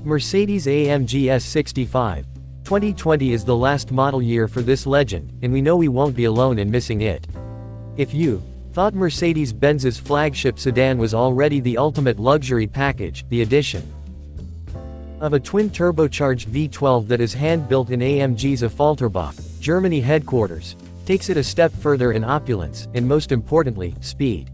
Mercedes-AMG S65. 2020 is the last model year for this legend, and we know we won't be alone in missing it. If you thought Mercedes-Benz's flagship sedan was already the ultimate luxury package, the addition of a twin-turbocharged V12 that is hand-built in AMG's Affalterbach, Germany headquarters, takes it a step further in opulence, and most importantly, speed.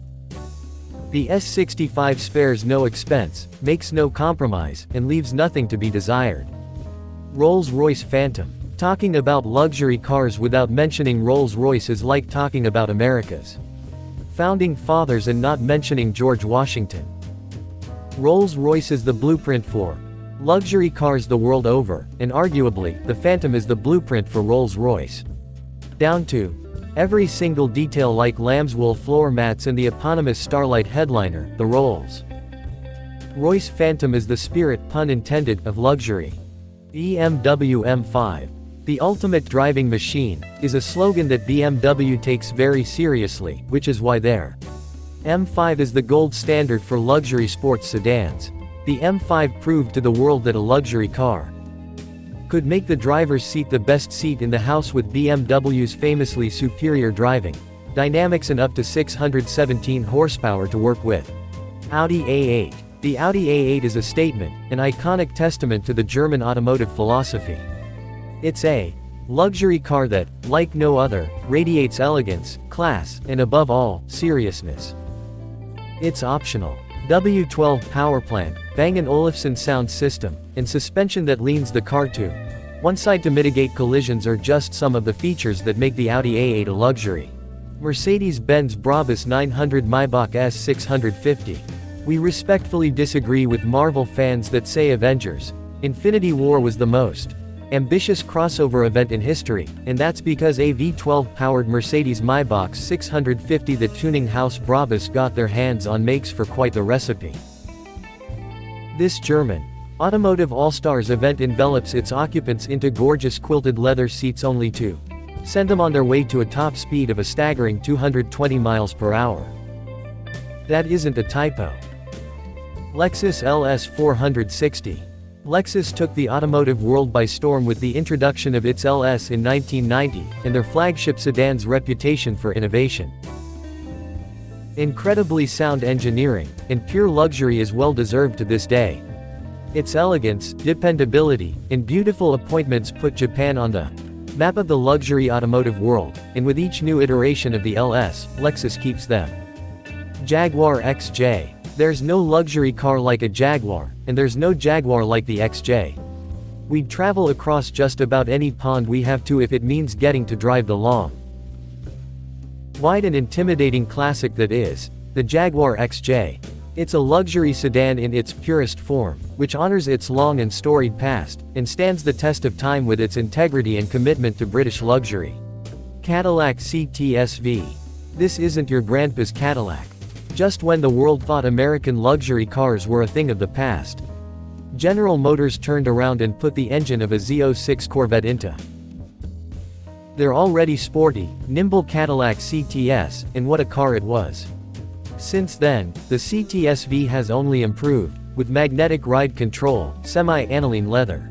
The S65 spares no expense, makes no compromise, and leaves nothing to be desired. Rolls-Royce Phantom. Talking about luxury cars without mentioning Rolls-Royce is like talking about America's founding fathers and not mentioning George Washington. Rolls-Royce is the blueprint for luxury cars the world over, and arguably, the Phantom is the blueprint for Rolls-Royce. Down to every single detail, like lambswool floor mats and the eponymous Starlight headliner. The Rolls-Royce Phantom is the spirit, pun intended, of luxury. BMW M5. The ultimate driving machine, is a slogan that BMW takes very seriously, which is why their M5 is the gold standard for luxury sports sedans. The M5 proved to the world that a luxury car could make the driver's seat the best seat in the house, with BMW's famously superior driving dynamics and up to 617 horsepower to work with. Audi A8. The Audi A8 is a statement, an iconic testament to the German automotive philosophy. It's a luxury car that, like no other, radiates elegance, class, and above all, seriousness. It's optional. W12 powerplant, Bang & Olufsen sound system, and suspension that leans the car to one side to mitigate collisions are just some of the features that make the Audi A8 a luxury. Mercedes-Benz Brabus 900 Maybach S650. We respectfully disagree with Marvel fans that say Avengers: Infinity War was the most ambitious crossover event in history, and that's because a V12-powered Mercedes Maybach 650 the tuning house Brabus got their hands on makes for quite the recipe. This German automotive all-stars event envelops its occupants into gorgeous quilted leather seats only to send them on their way to a top speed of a staggering 220 miles per hour. That isn't a typo. Lexus LS 460. Lexus took the automotive world by storm with the introduction of its LS in 1990, and their flagship sedan's reputation for innovation, incredibly sound engineering, and pure luxury is well deserved to this day. Its elegance, dependability, and beautiful appointments put Japan on the map of the luxury automotive world, and with each new iteration of the LS, Lexus keeps them. Jaguar XJ. There's no luxury car like a Jaguar, and there's no Jaguar like the XJ. We'd travel across just about any pond we have to if it means getting to drive the long, wide and intimidating classic that is the Jaguar XJ. It's a luxury sedan in its purest form, which honors its long and storied past, and stands the test of time with its integrity and commitment to British luxury. Cadillac CTS-V. This isn't your grandpa's Cadillac. Just when the world thought American luxury cars were a thing of the past, General Motors turned around and put the engine of a Z06 Corvette into their already sporty, nimble Cadillac CTS, and what a car it was. Since then, the CTS-V has only improved, with magnetic ride control, semi-aniline leather,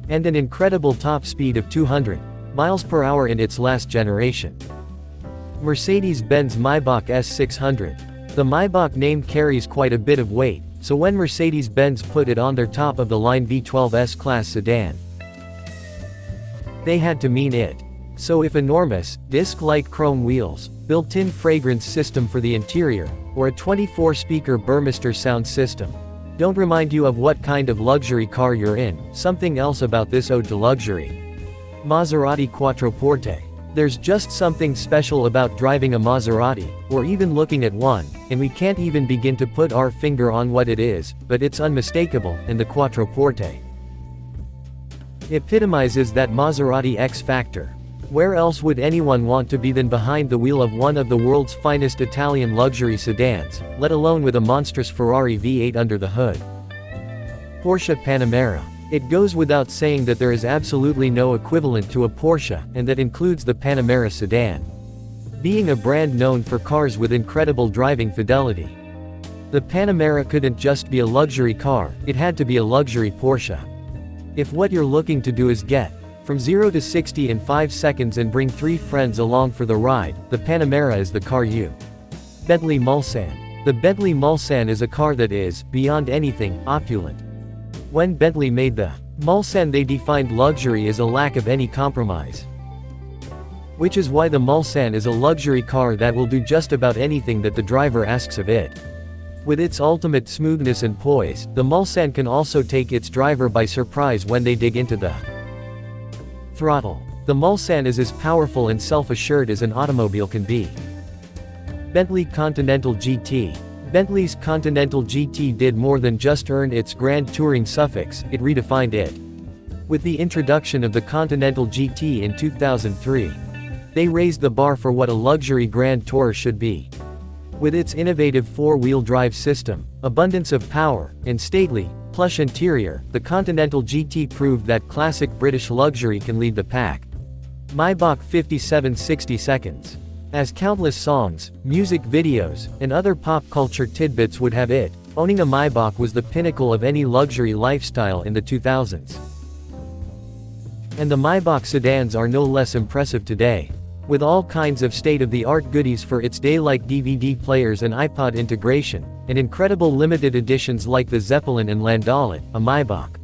and an incredible top speed of 200 miles per hour in its last generation. Mercedes-Benz Maybach S600. The Maybach name carries quite a bit of weight, so when Mercedes-Benz put it on their top-of-the-line V12 S-Class sedan, they had to mean it. So if enormous, disc-like chrome wheels, built-in fragrance system for the interior, or a 24-speaker Burmester sound system don't remind you of what kind of luxury car you're in, something else about this ode to luxury. Maserati Quattroporte. There's just something special about driving a Maserati, or even looking at one, and we can't even begin to put our finger on what it is, but it's unmistakable, and the Quattroporte epitomizes that Maserati X factor. Where else would anyone want to be than behind the wheel of one of the world's finest Italian luxury sedans, let alone with a monstrous Ferrari V8 under the hood? Porsche Panamera. It goes without saying that there is absolutely no equivalent to a Porsche, and that includes the Panamera sedan. Being a brand known for cars with incredible driving fidelity, The Panamera couldn't just be a luxury car, it had to be a luxury Porsche. If what you're looking to do is get from 0 to 60 in 5 seconds and bring 3 friends along for the ride, the Panamera is the car you. Bentley Mulsanne. The Bentley Mulsanne is a car that is, beyond anything, opulent. When Bentley made the Mulsanne, they defined luxury as a lack of any compromise. Which is why the Mulsanne is a luxury car that will do just about anything that the driver asks of it. With its ultimate smoothness and poise, the Mulsanne can also take its driver by surprise when they dig into the throttle. The Mulsanne is as powerful and self-assured as an automobile can be. Bentley Continental GT. Bentley's Continental GT did more than just earn its Grand Touring suffix, it redefined it. With the introduction of the Continental GT in 2003, they raised the bar for what a luxury Grand Tourer should be. With its innovative 4-wheel drive system, abundance of power, and stately, plush interior, the Continental GT proved that classic British luxury can lead the pack. Maybach 5760 seconds. As countless songs, music videos, and other pop culture tidbits would have it, owning a Maybach was the pinnacle of any luxury lifestyle in the 2000s. And the Maybach sedans are no less impressive today. With all kinds of state-of-the-art goodies for its day like DVD players and iPod integration, and incredible limited editions like the Zeppelin and Landaulet, a Maybach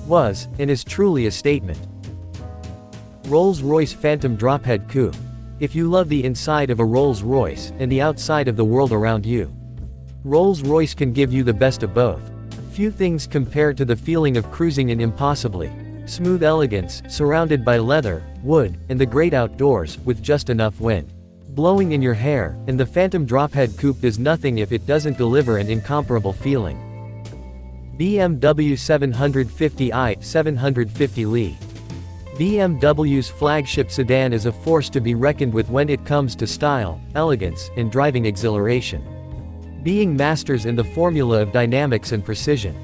was, and is truly a statement. Rolls-Royce Phantom Drophead Coupe. If you love the inside of a Rolls-Royce, and the outside of the world around you, Rolls-Royce can give you the best of both. Few things compare to the feeling of cruising in impossibly smooth elegance, surrounded by leather, wood, and the great outdoors, with just enough wind blowing in your hair, and the Phantom Drophead Coupe does nothing if it doesn't deliver an incomparable feeling. BMW 750i 750li. BMW's flagship sedan is a force to be reckoned with when it comes to style, elegance, and driving exhilaration. Being masters in the formula of dynamics and precision.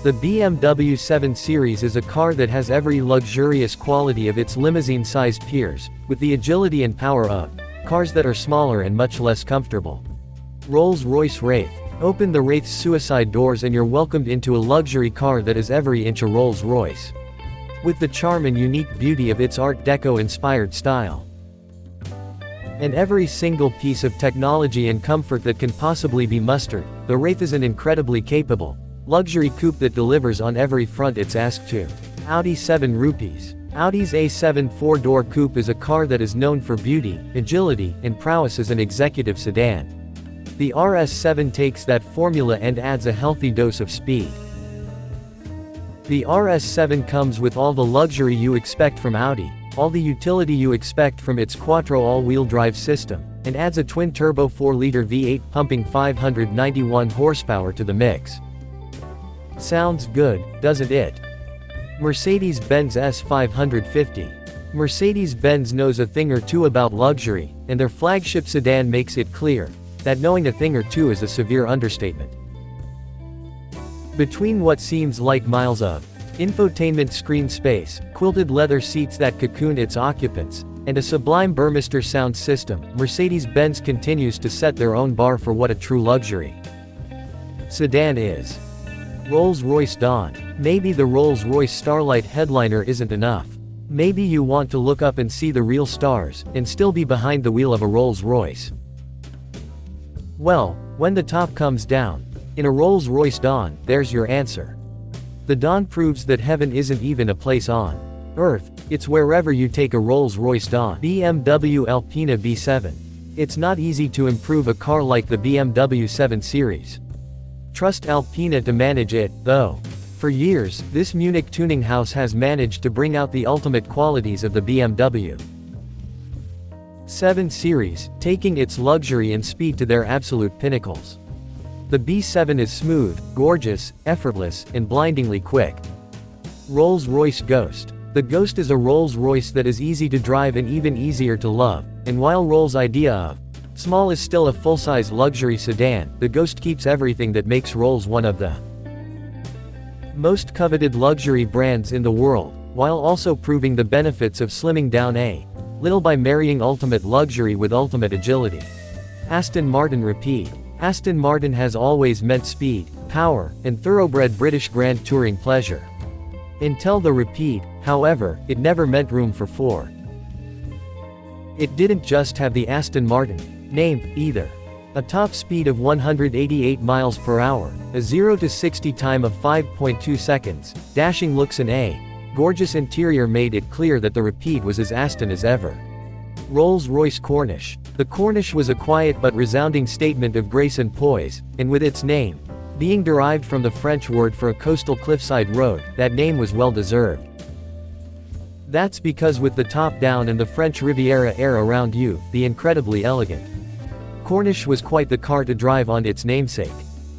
The BMW 7 Series is a car that has every luxurious quality of its limousine-sized peers, with the agility and power of cars that are smaller and much less comfortable. Rolls-Royce Wraith. Open the Wraith's suicide doors and you're welcomed into a luxury car that is every inch a Rolls-Royce. With the charm and unique beauty of its Art Deco-inspired style. And every single piece of technology and comfort that can possibly be mustered, the Wraith is an incredibly capable luxury coupe that delivers on every front it's asked to. Audi 7 Rupees. Audi's A7 4-door coupe is a car that is known for beauty, agility, and prowess as an executive sedan. The RS7 takes that formula and adds a healthy dose of speed. The RS7 comes with all the luxury you expect from Audi, all the utility you expect from its Quattro all-wheel drive system, and adds a twin-turbo 4-liter V8 pumping 591 horsepower to the mix. Sounds good, doesn't it? Mercedes-Benz S550. Mercedes-Benz knows a thing or two about luxury, and their flagship sedan makes it clear that knowing a thing or two is a severe understatement. Between what seems like miles of infotainment screen space, quilted leather seats that cocoon its occupants, and a sublime Burmester sound system, Mercedes-Benz continues to set their own bar for what a true luxury sedan is. Rolls-Royce Dawn. Maybe the Rolls-Royce Starlight headliner isn't enough. Maybe you want to look up and see the real stars, and still be behind the wheel of a Rolls-Royce. Well, when the top comes down, in a Rolls-Royce Dawn, there's your answer. The Dawn proves that heaven isn't even a place on Earth, it's wherever you take a Rolls-Royce Dawn. BMW Alpina B7. It's not easy to improve a car like the BMW 7 Series. Trust Alpina to manage it, though. For years, this Munich tuning house has managed to bring out the ultimate qualities of the BMW 7 Series, taking its luxury and speed to their absolute pinnacles. The B7 is smooth, gorgeous, effortless, and blindingly quick. Rolls-Royce Ghost. The Ghost is a Rolls-Royce that is easy to drive and even easier to love, and while Rolls' idea of small is still a full-size luxury sedan, the Ghost keeps everything that makes Rolls one of the most coveted luxury brands in the world, while also proving the benefits of slimming down a little by marrying ultimate luxury with ultimate agility. Aston Martin Rapide. Aston Martin has always meant speed, power, and thoroughbred British Grand Touring pleasure. Until the Rapide, however, it never meant room for four. It didn't just have the Aston Martin name, either. A top speed of 188 miles per hour, a 0 to 60 time of 5.2 seconds, dashing looks and a gorgeous interior made it clear that the Rapide was as Aston as ever. Rolls-Royce Corniche. The Corniche was a quiet but resounding statement of grace and poise, and with its name being derived from the French word for a coastal cliffside road, that name was well deserved. That's because with the top down and the French Riviera air around you, the incredibly elegant Corniche was quite the car to drive on its namesake.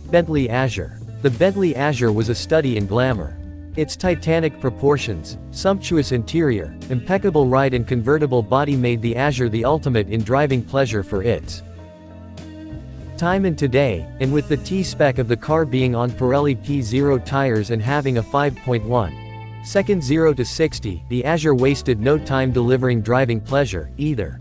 Bentley Azure. The Bentley Azure was a study in glamour. Its titanic proportions, sumptuous interior, impeccable ride and convertible body made the Azure the ultimate in driving pleasure for its time and today, and with the T-spec of the car being on Pirelli P0 tires and having a 5.1 second 0 to 60, the Azure wasted no time delivering driving pleasure, either.